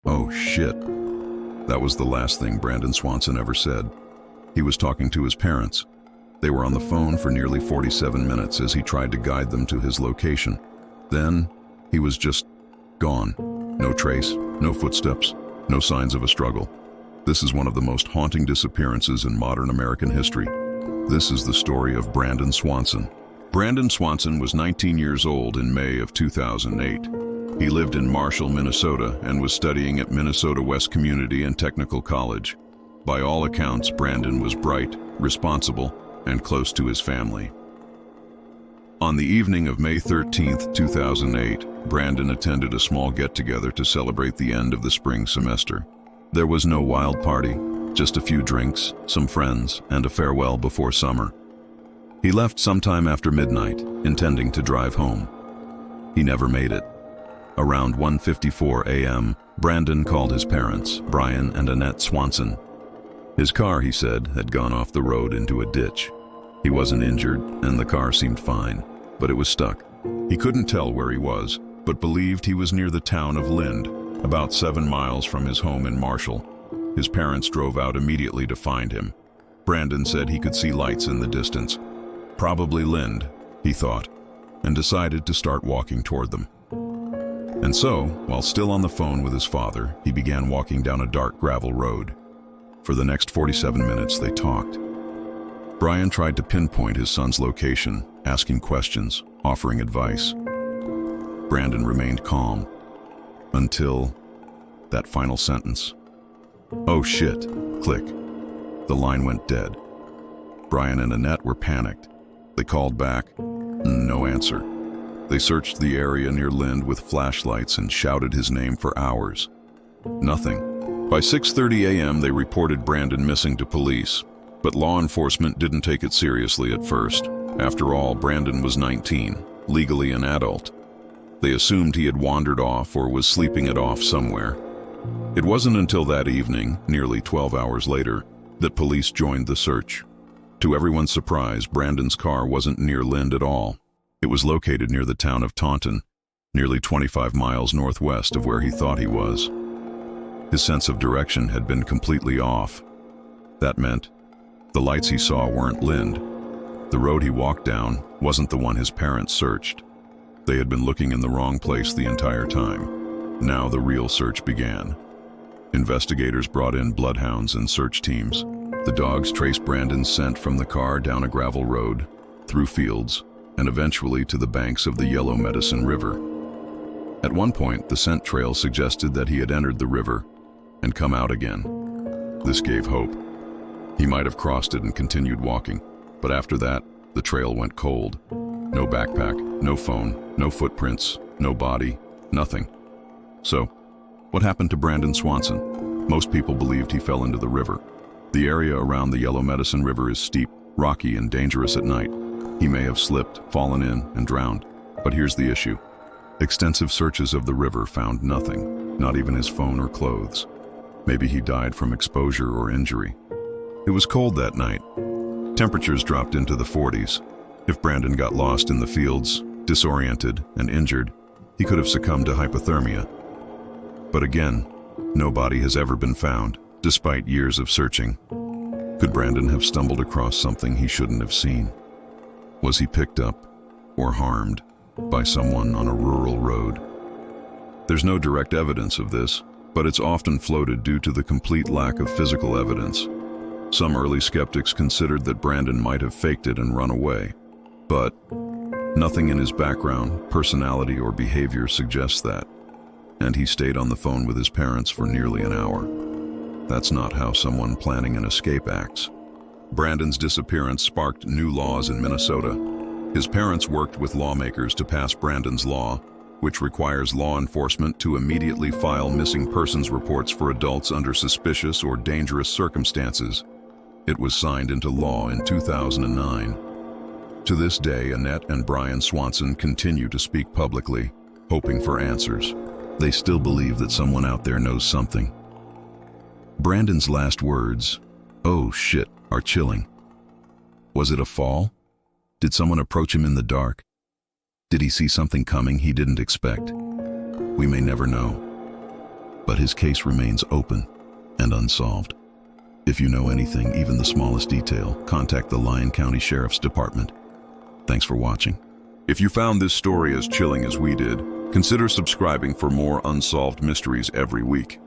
Oh shit. That was the last thing Brandon Swanson ever said. He was talking to his parents. They were on the phone for nearly 47 minutes as he tried to guide them to his location. Then, he was just gone. No trace, no footsteps, no signs of a struggle. This is one of the most haunting disappearances in modern American history. This is the story of Brandon Swanson. Brandon Swanson was 19 years old in May of 2008. He lived in Marshall, Minnesota, and was studying at Minnesota West Community and Technical College. By all accounts, Brandon was bright, responsible, and close to his family. On the evening of May 13, 2008, Brandon attended a small get-together to celebrate the end of the spring semester. There was no wild party, just a few drinks, some friends, and a farewell before summer. He left sometime after midnight, intending to drive home. He never made it. Around 1:54 a.m., Brandon called his parents, Brian and Annette Swanson. His car, he said, had gone off the road into a ditch. He wasn't injured, and the car seemed fine, but it was stuck. He couldn't tell where he was, but believed he was near the town of Lind, about 7 miles from his home in Marshall. His parents drove out immediately to find him. Brandon said he could see lights in the distance. Probably Lind, he thought, and decided to start walking toward them. And so, while still on the phone with his father, he began walking down a dark gravel road. For the next 47 minutes, they talked. Brian tried to pinpoint his son's location, asking questions, offering advice. Brandon remained calm, until that final sentence. "Oh shit," click. The line went dead. Brian and Annette were panicked. They called back, no answer. They searched the area near Lind with flashlights and shouted his name for hours. Nothing. By 6:30 a.m. they reported Brandon missing to police, but law enforcement didn't take it seriously at first. After all, Brandon was 19, legally an adult. They assumed he had wandered off or was sleeping it off somewhere. It wasn't until that evening, nearly 12 hours later, that police joined the search. To everyone's surprise, Brandon's car wasn't near Lind at all. It was located near the town of Taunton, nearly 25 miles northwest of where he thought he was. His sense of direction had been completely off. That meant the lights he saw weren't Lind. The road he walked down wasn't the one his parents searched. They had been looking in the wrong place the entire time. Now the real search began. Investigators brought in bloodhounds and search teams. The dogs traced Brandon's scent from the car down a gravel road, through fields, and eventually to the banks of the Yellow Medicine River. At one point, the scent trail suggested that he had entered the river and come out again. This gave hope. He might have crossed it and continued walking, but after that, the trail went cold. No backpack, no phone, no footprints, no body, nothing. So, what happened to Brandon Swanson? Most people believed he fell into the river. The area around the Yellow Medicine River is steep, rocky, and dangerous at night. He may have slipped, fallen in, and drowned. But here's the issue. Extensive searches of the river found nothing, not even his phone or clothes. Maybe he died from exposure or injury. It was cold that night. Temperatures dropped into the 40s. If Brandon got lost in the fields, disoriented and injured, he could have succumbed to hypothermia. But again, no body has ever been found, despite years of searching. Could Brandon have stumbled across something he shouldn't have seen? Was he picked up or harmed by someone on a rural road? There's no direct evidence of this, but it's often floated due to the complete lack of physical evidence. Some early skeptics considered that Brandon might have faked it and run away, but nothing in his background, personality, or behavior suggests that. And he stayed on the phone with his parents for nearly an hour. That's not how someone planning an escape acts. Brandon's disappearance sparked new laws in Minnesota. His parents worked with lawmakers to pass Brandon's Law, which requires law enforcement to immediately file missing persons reports for adults under suspicious or dangerous circumstances. It was signed into law in 2009. To this day, Annette and Brian Swanson continue to speak publicly, hoping for answers. They still believe that someone out there knows something. Brandon's last words, "Oh shit," are chilling. Was it a fall? Did someone approach him in the dark? Did he see something coming he didn't expect? We may never know. but his case remains open and unsolved. If you know anything, even the smallest detail, contact the Lyon County Sheriff's Department. Thanks for watching. If you found this story as chilling as we did, consider subscribing for more unsolved mysteries every week.